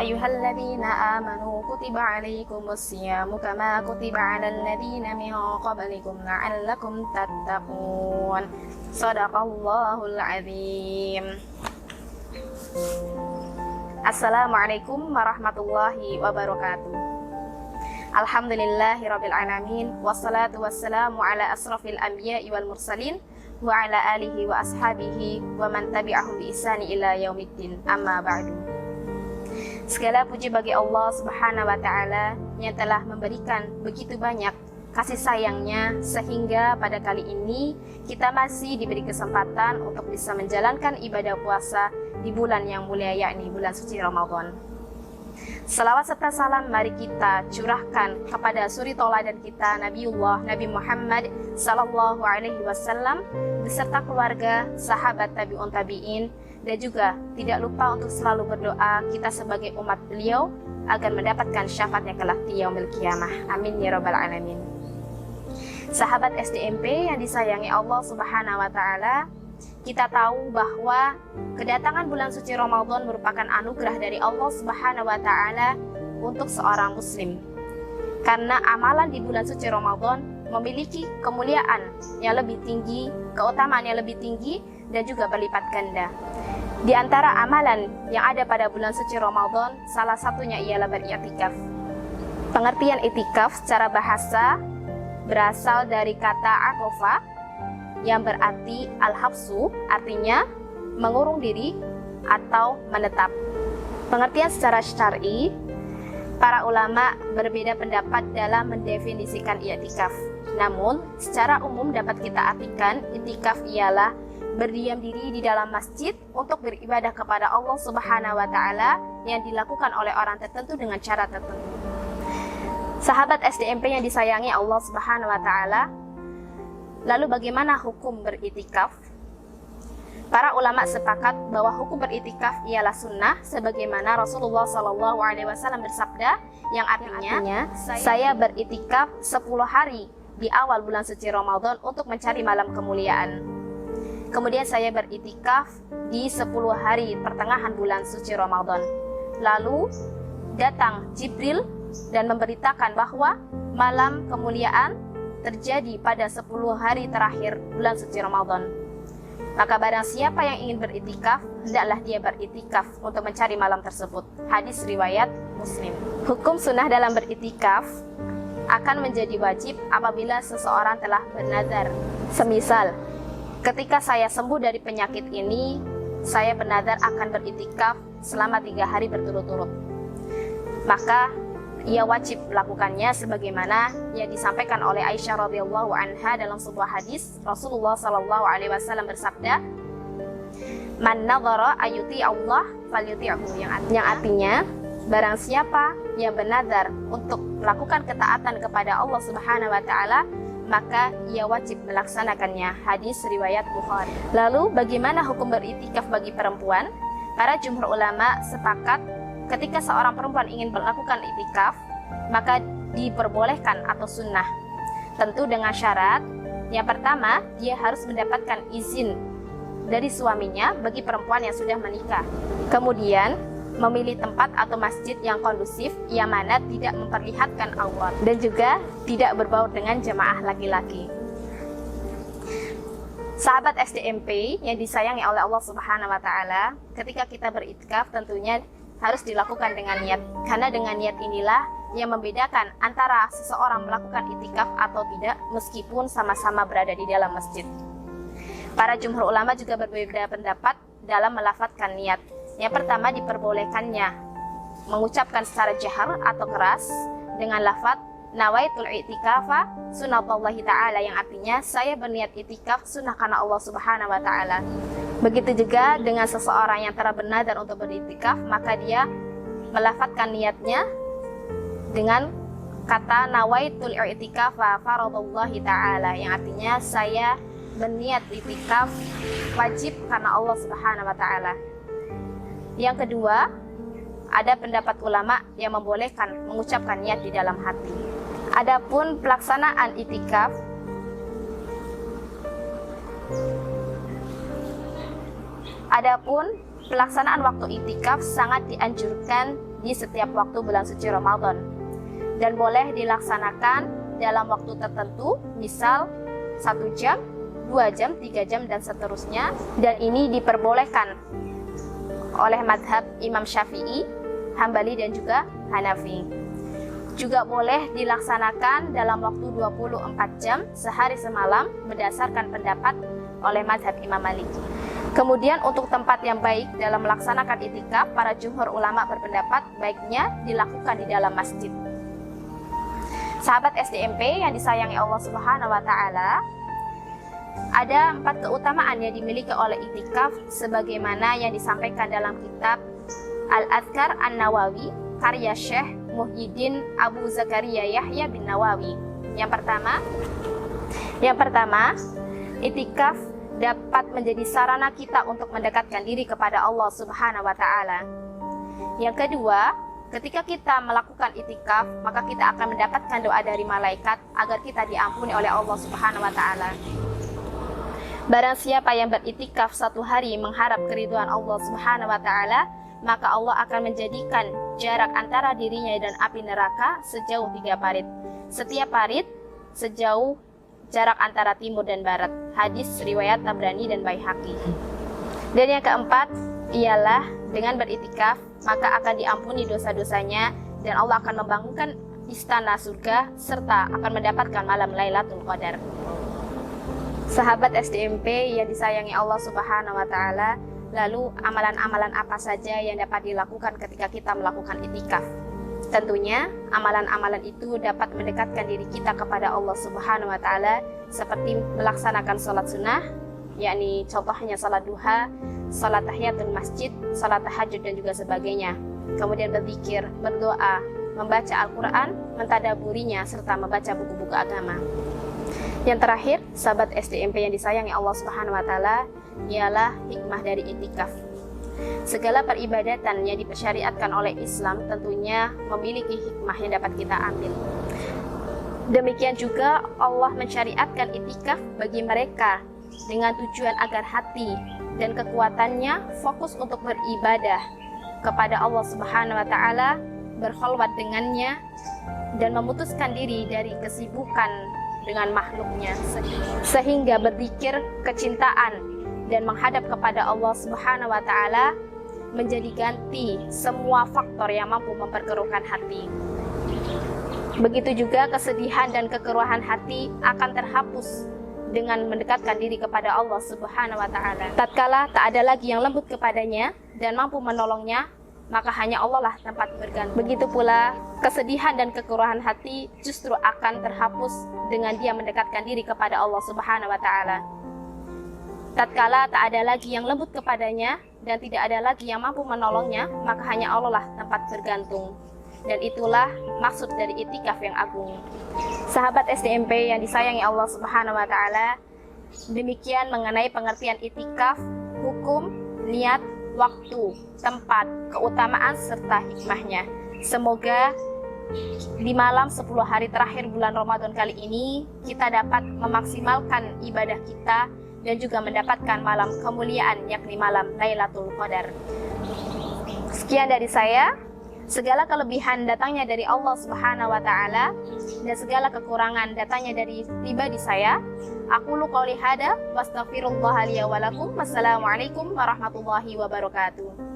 ayyuhalladzina amanu kutiba alaikumus siyamu kama kutiba alal ladzina min qablikum la'allakum tattaqun. Shadaqallahul azim. Assalamualaikum warahmatullahi wabarakatuh. Alhamdulillahirabbil alamin, wassalatu wassalamu ala asrafil anbiya'i wal mursalin wa ala alihi wa ashabihi wa man tabi'ahum bi ihsani ila yaumiddin. Amma ba'du. Segala puji bagi Allah Subhanahu wa taala yang telah memberikan begitu banyak kasih sayangnya sehingga pada kali ini kita masih diberi kesempatan untuk bisa menjalankan ibadah puasa di bulan yang mulia, yakni bulan suci Ramadan. Salawat serta salam mari kita curahkan kepada suri tauladan kita Nabiullah Nabi Muhammad sallallahu alaihi wasallam beserta keluarga, sahabat, tabi'un tabi'in, dan juga tidak lupa untuk selalu berdoa kita sebagai umat beliau agar mendapatkan syafaatnya kelak di yaumil qiyamah. Amin ya rabbal alamin. Sahabat SDMP yang disayangi Allah Subhanahu wa taala, kita tahu bahwa kedatangan bulan suci Ramadan merupakan anugerah dari Allah Subhanahu wa taala untuk seorang muslim. Karena amalan di bulan suci Ramadan memiliki kemuliaan yang lebih tinggi, keutamaan yang lebih tinggi, dan juga berlipat ganda. Di antara amalan yang ada pada bulan suci Ramadan, salah satunya ialah beriktikaf. Pengertian iktikaf secara bahasa berasal dari kata akofa yang berarti al-habsu, artinya mengurung diri atau menetap. Pengertian secara syar'i, para ulama berbeda pendapat dalam mendefinisikan i'tikaf. Namun, secara umum dapat kita artikan i'tikaf ialah berdiam diri di dalam masjid untuk beribadah kepada Allah Subhanahu wa taala yang dilakukan oleh orang tertentu dengan cara tertentu. Sahabat SDMP yang disayangi Allah Subhanahu wa taala, lalu bagaimana hukum beriktikaf? Para ulama sepakat bahwa hukum beriktikaf ialah sunnah sebagaimana Rasulullah SAW bersabda yang artinya saya beriktikaf 10 hari di awal bulan suci Ramadan untuk mencari malam kemuliaan. Kemudian saya beriktikaf di 10 hari pertengahan bulan suci Ramadan. Lalu datang Jibril dan memberitakan bahwa malam kemuliaan terjadi pada 10 hari terakhir bulan suci Ramadan. Maka barang siapa yang ingin beriktikaf, hendaklah dia beriktikaf untuk mencari malam tersebut. Hadis riwayat Muslim. Hukum sunnah dalam beriktikaf akan menjadi wajib apabila seseorang telah bernazar. Semisal, ketika saya sembuh dari penyakit ini, saya bernazar akan beriktikaf selama 3 hari berturut-turut. Maka ia wajib melakukannya sebagaimana yang disampaikan oleh Aisyah radhiyallahu anha dalam sebuah hadis. Rasulullah sallallahu alaihi wasallam bersabda, "Man nadhara ayuti Allah falyuti'hu," yang artinya barang siapa yang bernazar untuk melakukan ketaatan kepada Allah Subhanahu wa taala, maka ia wajib melaksanakannya. Hadis riwayat Bukhari. Lalu bagaimana hukum beriktikaf bagi perempuan? Para jumhur ulama sepakat ketika seorang perempuan ingin melakukan iktikaf, maka diperbolehkan atau sunnah. Tentu dengan syarat, yang pertama, dia harus mendapatkan izin dari suaminya bagi perempuan yang sudah menikah. Kemudian, memilih tempat atau masjid yang kondusif, yang mana tidak memperlihatkan aurat, dan juga tidak berbaur dengan jemaah laki-laki. Sahabat SDMP yang disayangi oleh Allah Subhanahu wa taala, ketika kita beriktikaf tentunya harus dilakukan dengan niat, karena dengan niat inilah yang membedakan antara seseorang melakukan iktikaf atau tidak meskipun sama-sama berada di dalam masjid. Para jumhur ulama juga berbeda pendapat dalam melafadzkan niat. Yang pertama, diperbolehkannya mengucapkan secara jahar atau keras dengan lafadz nawaitul i'tikafa sunnatullahi ta'ala, yang artinya saya berniat iktikaf sunnah karena Allah Subhanahu wa taala. Begitu juga dengan seseorang yang telah bernazar untuk beriktikaf, maka dia melafadzkan niatnya dengan kata nawaitul i'tikafa faradullahi ta'ala, yang artinya saya berniat iktikaf wajib karena Allah Subhanahu wa taala. Yang kedua, ada pendapat ulama yang membolehkan mengucapkan niat di dalam hati. Adapun pelaksanaan iktikaf, Adapun pelaksanaan waktu iktikaf sangat dianjurkan di setiap waktu bulan suci Ramadan dan boleh dilaksanakan dalam waktu tertentu, misal 1 jam, 2 jam, 3 jam, dan seterusnya. Dan ini diperbolehkan oleh madhab Imam Syafi'i, Hambali, dan juga Hanafi. Juga boleh dilaksanakan dalam waktu 24 jam sehari semalam berdasarkan pendapat oleh madhab Imam Malik. Kemudian untuk tempat yang baik dalam melaksanakan itikaf, para jumhur ulama berpendapat baiknya dilakukan di dalam masjid. Sahabat SDMP yang disayangi Allah Subhanahu wa Ta'ala, ada 4 keutamaan yang dimiliki oleh itikaf sebagaimana yang disampaikan dalam kitab Al-Adhkar An-Nawawi karya Syekh Muhyiddin Abu Zakaria Yahya bin Nawawi. Yang pertama, itikaf dapat menjadi sarana kita untuk mendekatkan diri kepada Allah Subhanahu wa Ta'ala. Yang kedua, ketika kita melakukan itikaf, maka kita akan mendapatkan doa dari malaikat agar kita diampuni oleh Allah Subhanahu wa Ta'ala. Barang siapa yang beritikaf 1 hari mengharap keridhaan Allah Subhanahu wa Ta'ala, maka Allah akan menjadikan jarak antara dirinya dan api neraka sejauh 3 parit. Setiap parit sejauh jarak antara timur dan barat. Hadis riwayat Tabrani dan Baihaqi. Dan yang keempat ialah dengan beritikaf maka akan diampuni dosa-dosanya dan Allah akan membangunkan istana surga serta akan mendapatkan malam Lailatul Qadar. Sahabat SDMP yang disayangi Allah Subhanahu wa Ta'ala, lalu amalan-amalan apa saja yang dapat dilakukan ketika kita melakukan itikaf? Tentunya amalan-amalan itu dapat mendekatkan diri kita kepada Allah Subhanahu wa Ta'ala seperti melaksanakan sholat sunnah, yakni contohnya sholat duha, sholat tahiyatul masjid, sholat tahajud, dan juga sebagainya. Kemudian berzikir, berdoa, membaca Al-Quran, mentadaburinya, serta membaca buku-buku agama. Yang terakhir, sahabat SDMP yang disayangi Allah Subhanahu wa Ta'ala, ialah hikmah dari itikaf. Segala peribadatan yang dipersyariatkan oleh Islam tentunya memiliki hikmah yang dapat kita ambil. Demikian juga Allah mensyariatkan itikaf bagi mereka dengan tujuan agar hati dan kekuatannya fokus untuk beribadah kepada Allah Subhanahu wa Ta'ala, berkholwat dengannya, dan memutuskan diri dari kesibukan dengan makhluknya, sehingga berzikir kecintaan dan menghadap kepada Allah Subhanahu wa Ta'ala menjadi ganti semua faktor yang mampu memperkeruhkan hati. Begitu juga kesedihan dan kekeruhan hati akan terhapus dengan mendekatkan diri kepada Allah Subhanahu wa Ta'ala. Tatkala tak ada lagi yang lembut kepadanya dan mampu menolongnya, maka hanya Allah lah tempat bergantung. Begitu pula kesedihan dan kekeruhan hati justru akan terhapus dengan dia mendekatkan diri kepada Allah Subhanahu wa Ta'ala. Tatkala tak ada lagi yang lembut kepadanya dan tidak ada lagi yang mampu menolongnya, maka hanya Allah lah tempat bergantung. Dan itulah maksud dari itikaf yang agung. Sahabat SDMP yang disayangi Allah Subhanahu wa Ta'ala, demikian mengenai pengertian itikaf, hukum, niat, waktu, tempat, keutamaan, serta hikmahnya. Semoga di malam 10 hari terakhir bulan Ramadan kali ini kita dapat memaksimalkan ibadah kita dan juga mendapatkan malam kemuliaan, yakni malam Lailatul Qadar. Sekian dari saya. Segala kelebihan datangnya dari Allah Subhanahu wa Ta'ala dan segala kekurangan datangnya dari pribadi saya. Aqulu qouli hada wastaghfirullah li wa lakum. Wassalamualaikum warahmatullahi wabarakatuh.